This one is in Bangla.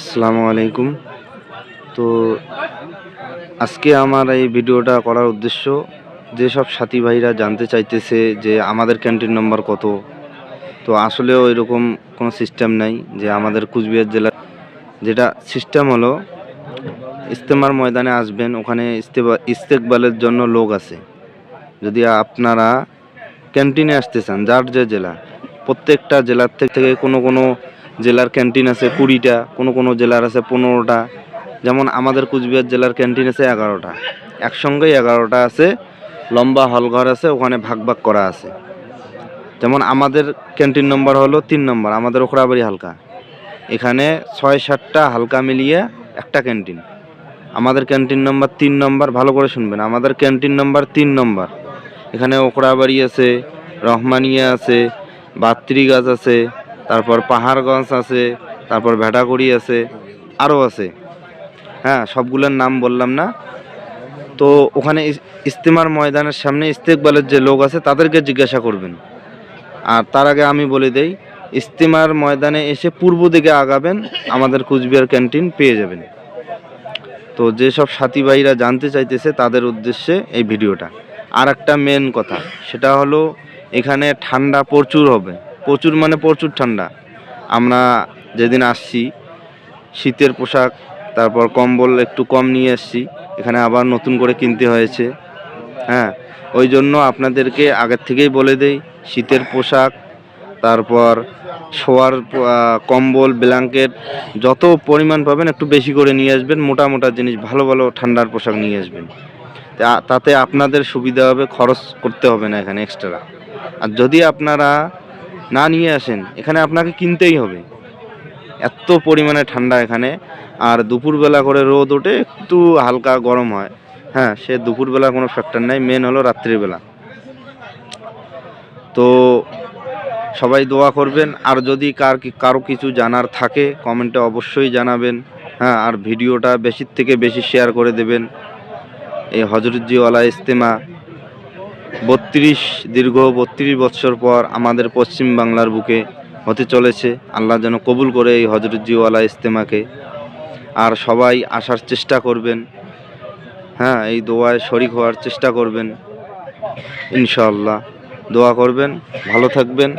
আসসালামু আলাইকুম। তো আজকে আমার এই ভিডিওটা করার উদ্দেশ্য, যেসব সাথী ভাইরা জানতে চাইতেছে যে আমাদের ক্যান্টিন নম্বর কত। তো আসলেও এরকম কোনো সিস্টেম নাই যে আমাদের কুচবিহার জেলার যেটা সিস্টেম হলো, ইজতেমার ময়দানে আসবেন, ওখানে ইস্তেকবালের জন্য লোক আছে। যদি আপনারা ক্যান্টিনে আসতে চান, যার যে জেলা, প্রত্যেকটা জেলার থেকে কোনো কোনো জেলার ক্যান্টিন আছে 20টা, কোনো কোনো জেলার আছে 15টা। যেমন আমাদের কুচবিহার জেলার ক্যান্টিন আছে 11টা, একসঙ্গেই 11টা আছে। লম্বা হলঘর আছে, ওখানে ভাগ ভাগ করা আছে। যেমন আমাদের ক্যান্টিন নম্বর হলো 3 নম্বর, আমাদের ওখরাবাড়ি হালকা। এখানে 6-7টা হালকা মিলিয়ে একটা ক্যান্টিন। আমাদের ক্যান্টিন নম্বর 3 নম্বর, ভালো করে শুনবেন, আমাদের ক্যান্টিন নম্বর 3 নম্বর। এখানে ওখরাবাড়ি আছে, রহমানিয়া আছে, বাত্রিগাছ আছে, তারপর পাহাড়গঞ্জ আছে, তারপর ভেটাগুড়ি আছে, আরও আছে। হ্যাঁ, সবগুলোর নাম বললাম না। তো ওখানে ইজতেমার ময়দানের সামনে ইস্তেকবালের যে লোক আছে তাদেরকে জিজ্ঞাসা করবেন। আর তার আগে আমি বলে দেই, ইজতেমার ময়দানে এসে পূর্ব দিকে আগাবেন, আমাদের কুচবিহার ক্যান্টিন পেয়ে যাবেন। তো যেসব সাথী ভাইরা জানতে চাইতেছে তাদের উদ্দেশ্যে এই ভিডিওটা। আর একটা মেন কথা, সেটা হলো এখানে ঠান্ডা প্রচুর হবে, প্রচুর মানে প্রচুর ঠান্ডা। আমরা যেদিন আসছি শীতের পোশাক, তারপর কম্বল একটু কম নিয়ে আসছি, এখানে আবার নতুন করে কিনতে হয়েছে। হ্যাঁ, ওই জন্য আপনাদেরকে আগের থেকেই বলে দেই, শীতের পোশাক, তারপর শোয়ার কম্বল, ব্ল্যাঙ্কেট যত পরিমাণ পাবেন একটু বেশি করে নিয়ে আসবেন। মোটা মোটা জিনিস, ভালো ভালো ঠান্ডার পোশাক নিয়ে আসবেন। তাতে আপনাদের সুবিধা হবে, খরচ করতে হবে না এখানে এক্সট্রা। আর যদি আপনারা না নিয়ে আসেন, এখানে আপনাকে কিনতেই হবে, এত পরিমাণে ঠান্ডা এখানে। আর দুপুরবেলা করে রোদ ওঠে, একটু হালকা গরম হয়। হ্যাঁ, সে দুপুরবেলা কোনো ফ্যাক্টর নাই, মেন হলো রাত্রিবেলা। তো সবাই দোয়া করবেন। আর যদি কারো কিছু জানার থাকে কমেন্টে অবশ্যই জানাবেন। হ্যাঁ, আর ভিডিওটা বেশি থেকে বেশি শেয়ার করে দেবেন। এই হজরতজিওয়ালা ইজতেমা দীর্ঘ 32 বছর পর আমাদের পশ্চিম বাংলার বুকে হতে চলেছে। আল্লাহ যেন কবুল করে এই হজরতজিওয়ালা ইজতেমাকে। আর সবাই আসার চেষ্টা করবেন। হ্যাঁ, এই দোয়ায় শরিক হওয়ার চেষ্টা করবেন। ইনশাআল্লাহ দোয়া করবেন। ভালো থাকবেন।